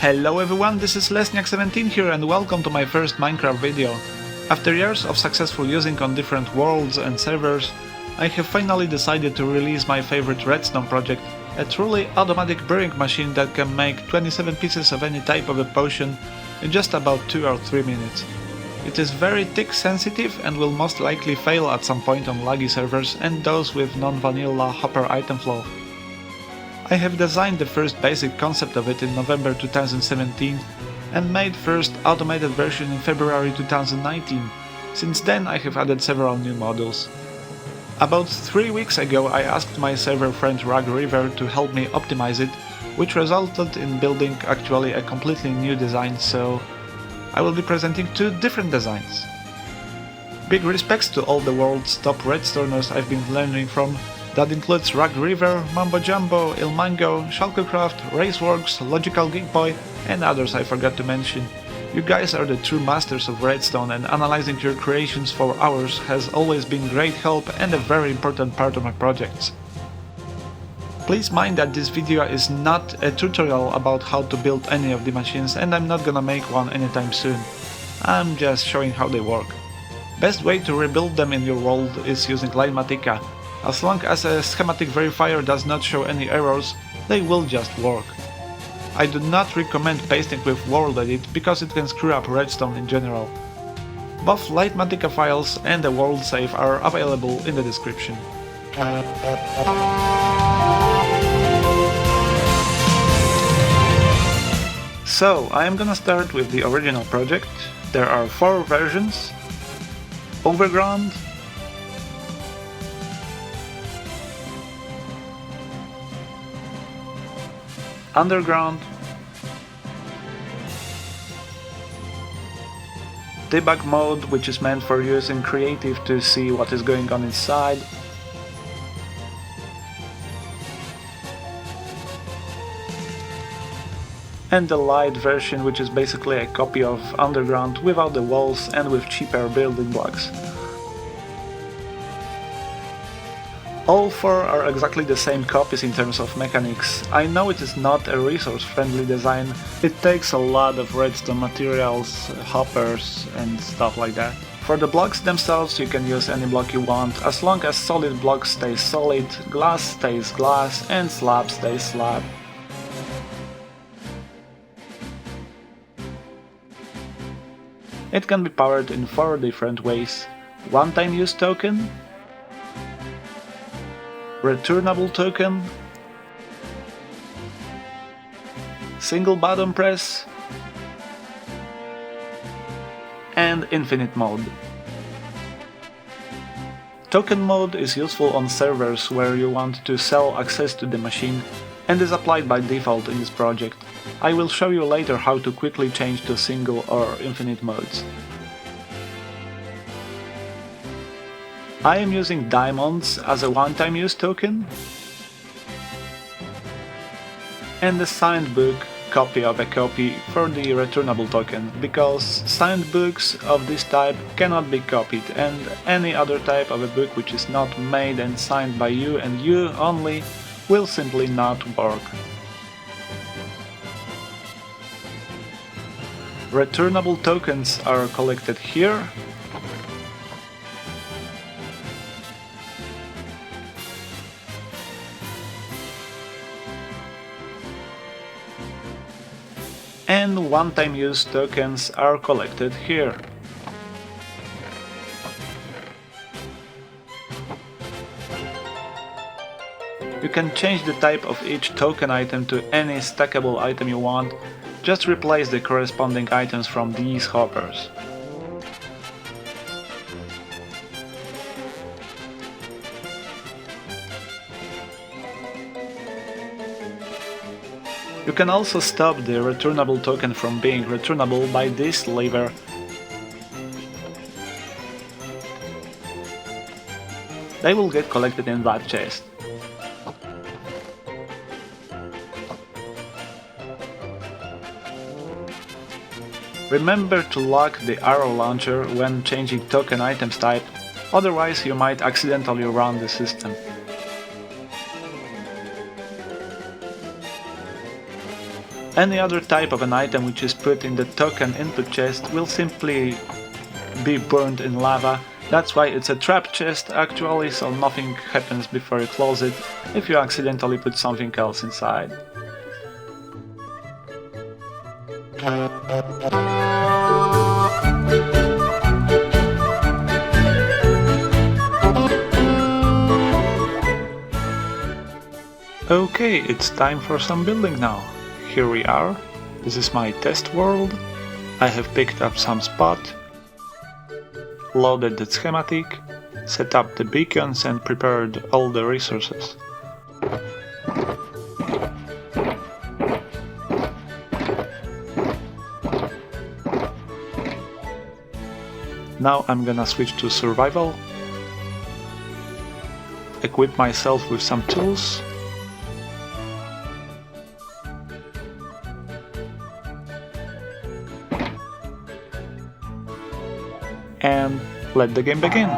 Hello everyone, this is Lesniak17 here and welcome to my first Minecraft video. After years of successful using on different worlds and servers, I have finally decided to release my favorite redstone project, a truly automatic brewing machine that can make 27 pieces of any type of a potion in just about 2 or 3 minutes. It is very tick sensitive and will most likely fail at some point on laggy servers and those with non-vanilla hopper item flow. I have designed the first basic concept of it in November 2017 and made first automated version in February 2019. Since then I have added several new modules. About 3 weeks ago I asked my server friend RugRiver to help me optimize it, which resulted in building actually a completely new design, so I will be presenting 2 different designs. Big respects to all the world's top redstoners I've been learning from. That includes RugRiver, Mambo Jumbo, Ilmango, Shulkocraft, Raceworks, Logical Geek Boy, and others I forgot to mention. You guys are the true masters of redstone, and analyzing your creations for hours has always been great help and a very important part of my projects. Please mind that this video is not a tutorial about how to build any of the machines, and I'm not gonna make one anytime soon. I'm just showing how they work. Best way to rebuild them in your world is using Linematica. As long as a schematic verifier does not show any errors, they will just work. I do not recommend pasting with WorldEdit because it can screw up redstone in general. Both Linematica files and the world save are available in the description. So, I am gonna start with the original project. There are 4 versions: Overground, Underground, Debug mode, which is meant for use in creative to see what is going on inside, and the light version, which is basically a copy of Underground without the walls and with cheaper building blocks. All 4 are exactly the same copies in terms of mechanics. I know it is not a resource-friendly design, it takes a lot of redstone materials, hoppers and stuff like that. For the blocks themselves you can use any block you want, as long as solid block stays solid, glass stays glass and slab stays slab. It can be powered in 4 different ways: one-time use token, returnable token, single button press, and infinite mode. Token mode is useful on servers where you want to sell access to the machine and is applied by default in this project. I will show you later how to quickly change to single or infinite modes. I am using diamonds as a one-time use token and a signed book copy of a copy for the returnable token, because signed books of this type cannot be copied, and any other type of a book which is not made and signed by you and you only will simply not work. Returnable tokens are collected here, and one-time use tokens are collected here. You can change the type of each token item to any stackable item you want, just replace the corresponding items from these hoppers. You can also stop the returnable token from being returnable by this lever. They will get collected in that chest. Remember to lock the arrow launcher when changing token items type, otherwise you might accidentally run the system. Any other type of an item which is put in the token input chest will simply be burned in lava. That's why it's a trap chest actually, so nothing happens before you close it if you accidentally put something else inside. Okay, it's time for some building now. Here we are. This is my test world. I have picked up some spot, loaded the schematic, set up the beacons and prepared all the resources. Now I'm gonna switch to survival, equip myself with some tools, and let the game begin.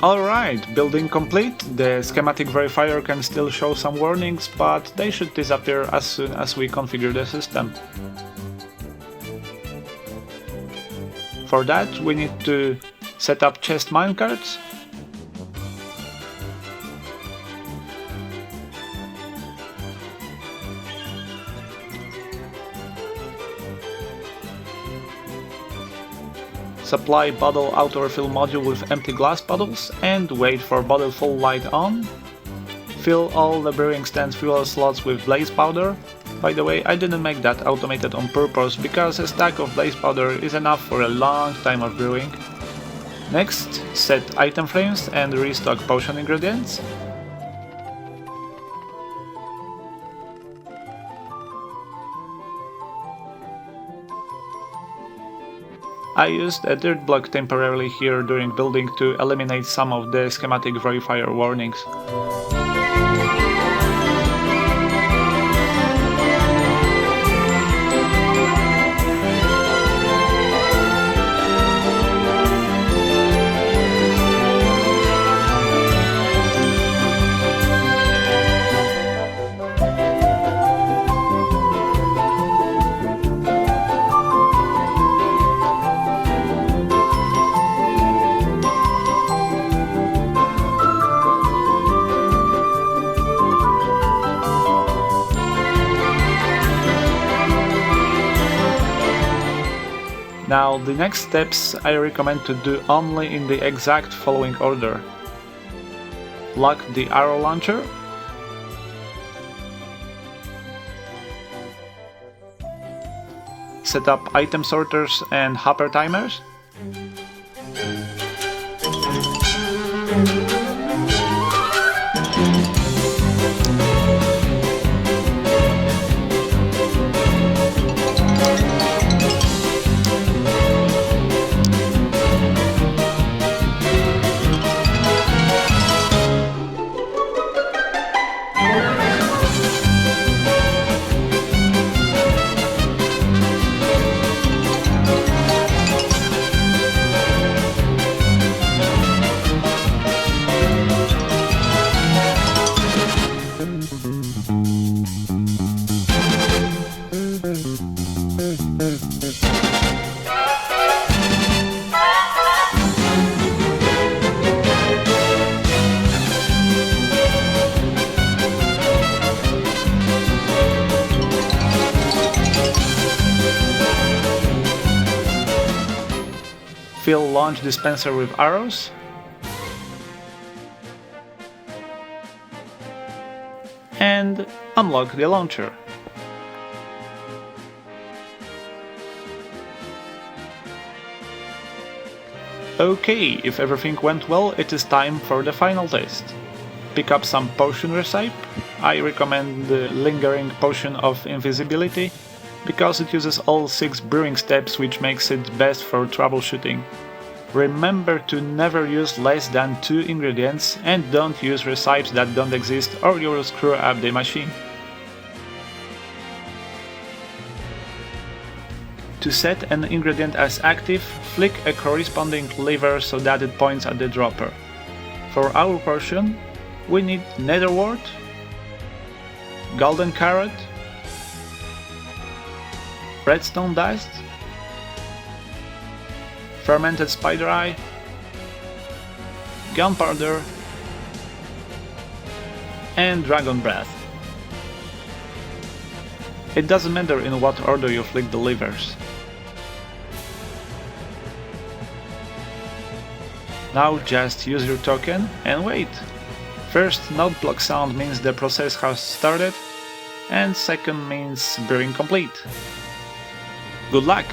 Alright, building complete. The schematic verifier can still show some warnings, but they should disappear as soon as we configure the system. For that, we need to set up chest minecarts, supply bottle auto-refill module with empty glass bottles and wait for bottle full light on. Fill all the brewing stand fuel slots with blaze powder. By the way, I didn't make that automated on purpose because a stack of blaze powder is enough for a long time of brewing. Next, set item frames and restock potion ingredients. I used a dirt block temporarily here during building to eliminate some of the schematic verifier warnings. Now, the next steps I recommend to do only in the exact following order. Lock the arrow launcher, set up item sorters and hopper timers, fill launch dispenser with arrows, and unlock the launcher. Okay, if everything went well, it is time for the final test. Pick up some potion recipe. I recommend the lingering potion of invisibility, because it uses all 6 brewing steps, which makes it best for troubleshooting. Remember to never use less than 2 ingredients and don't use recipes that don't exist or you will screw up the machine. To set an ingredient as active, flick a corresponding lever so that it points at the dropper. For our portion, we need netherwort, golden carrot, redstone dust, fermented spider eye, gunpowder, and dragon breath. It doesn't matter in what order you flick the levers. Now just use your token and wait. First, note block sound means the process has started, and second means brewing complete. Good luck!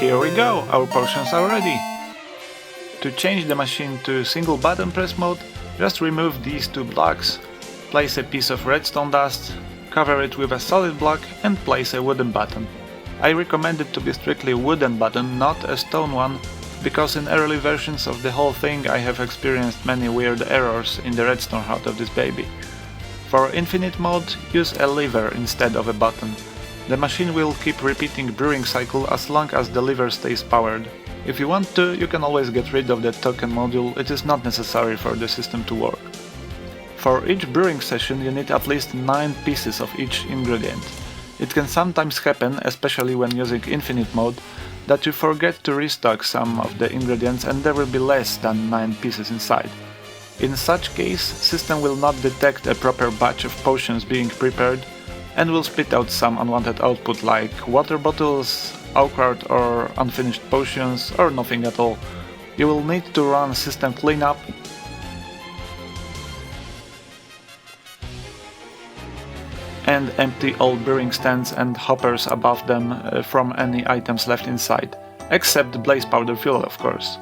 here we go, our potions are ready! To change the machine to single button press mode, just remove these two blocks, place a piece of redstone dust, cover it with a solid block and place a wooden button. I recommend it to be strictly wooden button, not a stone one, because in early versions of the whole thing I have experienced many weird errors in the redstone heart of this baby. For infinite mode, use a lever instead of a button. The machine will keep repeating brewing cycle as long as the lever stays powered. If you want to, you can always get rid of the token module, it is not necessary for the system to work. For each brewing session you need at least 9 pieces of each ingredient. It can sometimes happen, especially when using infinite mode, that you forget to restock some of the ingredients and there will be less than 9 pieces inside. In such case, system will not detect a proper batch of potions being prepared and will spit out some unwanted output like water bottles, awkward or unfinished potions, or nothing at all. You will need to run system cleanup and empty all brewing stands and hoppers above them from any items left inside, except the blaze powder fuel of course.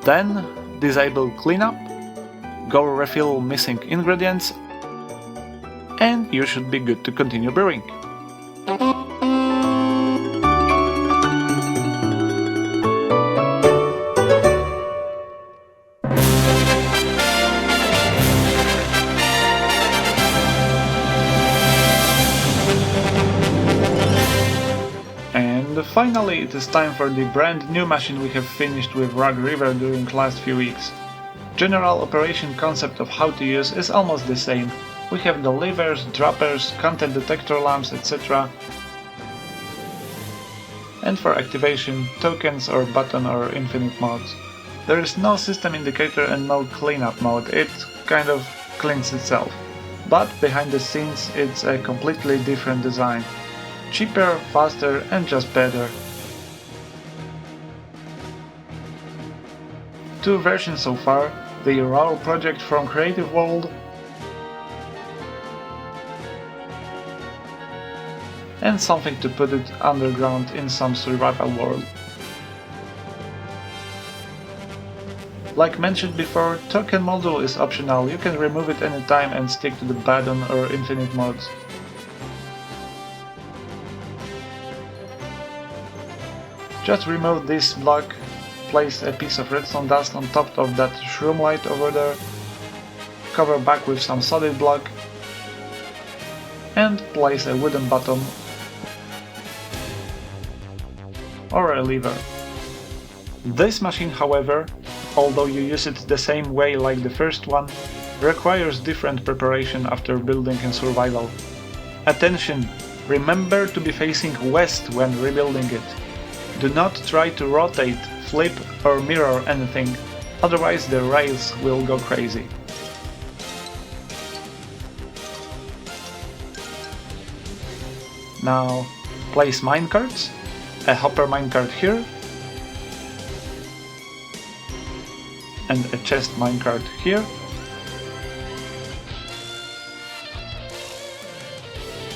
Then disable cleanup, go refill missing ingredients, and you should be good to continue brewing. And finally it is time for the brand new machine we have finished with Rug River during last few weeks. General operation concept of how to use is almost the same. We have the levers, droppers, content detector lamps, etc. And for activation, tokens or button or infinite modes. There is no system indicator and no cleanup mode, it kind of cleans itself. But behind the scenes it's a completely different design. Cheaper, faster and just better. 2 versions so far, the raw project from Creative World and something to put it underground in some survival world. Like mentioned before, token module is optional, you can remove it anytime and stick to the button or infinite modes. Just remove this block, place a piece of redstone dust on top of that shroom light over there, cover back with some solid block, and place a wooden button or a lever. This machine, however, although you use it the same way like the first one, requires different preparation after building in survival. Attention! Remember to be facing west when rebuilding it. Do not try to rotate, flip or mirror anything, otherwise the rails will go crazy. Now place minecarts, a hopper minecart here and a chest minecart here.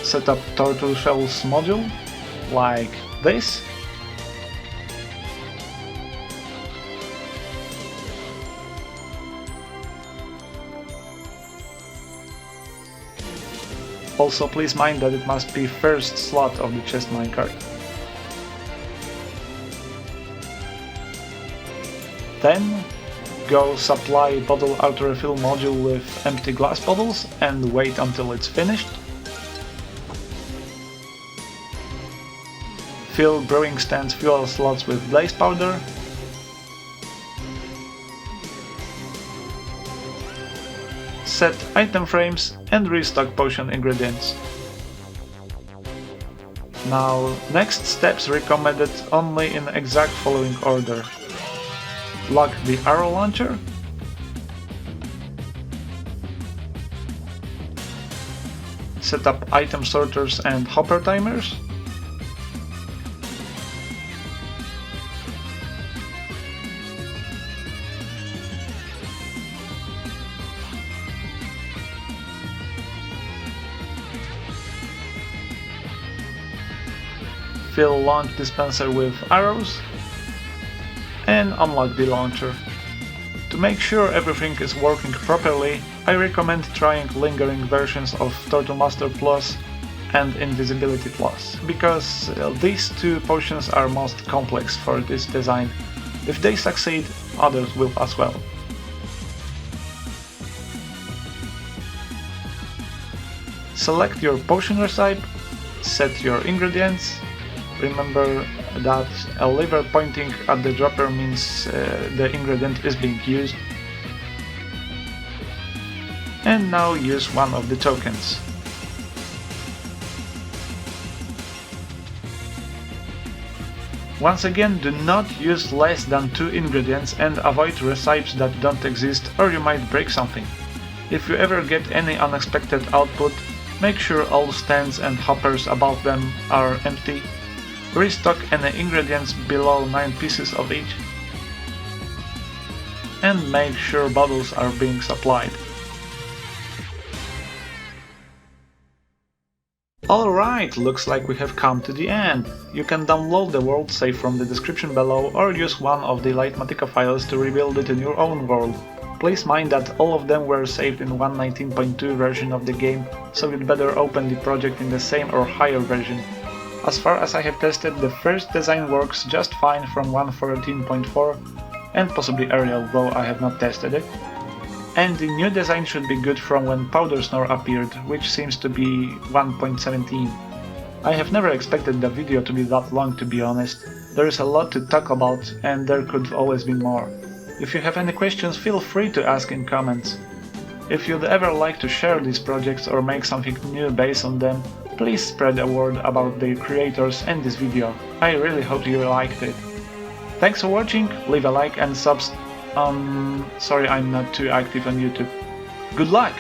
Set up turtle shells module like this. Also please mind that it must be first slot of the chest minecart. Then go supply bottle auto refill module with empty glass bottles and wait until it's finished. Fill brewing stands fuel slots with blaze powder. Set item frames and restock potion ingredients. Now, next steps recommended only in exact following order. Lock the arrow launcher. Set up item sorters and hopper timers. fill launch dispenser with arrows, and unlock the launcher. To make sure everything is working properly, I recommend trying lingering versions of Turtle Master Plus and Invisibility Plus, because these two potions are most complex for this design. If they succeed, others will as well. Select your potion recipe, set your ingredients. Remember that a lever pointing at the dropper means the ingredient is being used. And now use one of the tokens. Once again, do not use less than 2 ingredients and avoid recipes that don't exist, or you might break something. If you ever get any unexpected output, make sure all stands and hoppers above them are empty. Restock any ingredients below 9 pieces of each. And make sure bottles are being supplied. Alright, looks like we have come to the end. You can download the world save from the description below or use one of the Litematica files to rebuild it in your own world. Please mind that all of them were saved in 1.19.2 version of the game, so you'd better open the project in the same or higher version. As far as I have tested, the first design works just fine from 1.14.4 and possibly earlier, though I have not tested it. And the new design should be good from when Powder Snore appeared, which seems to be 1.17. I have never expected the video to be that long, to be honest. There is a lot to talk about and there could always be more. If you have any questions, feel free to ask in comments. If you'd ever like to share these projects or make something new based on them, please spread a word about their creators and this video. I really hope you liked it. Thanks for watching, leave a like and sorry, I'm not too active on YouTube. Good luck!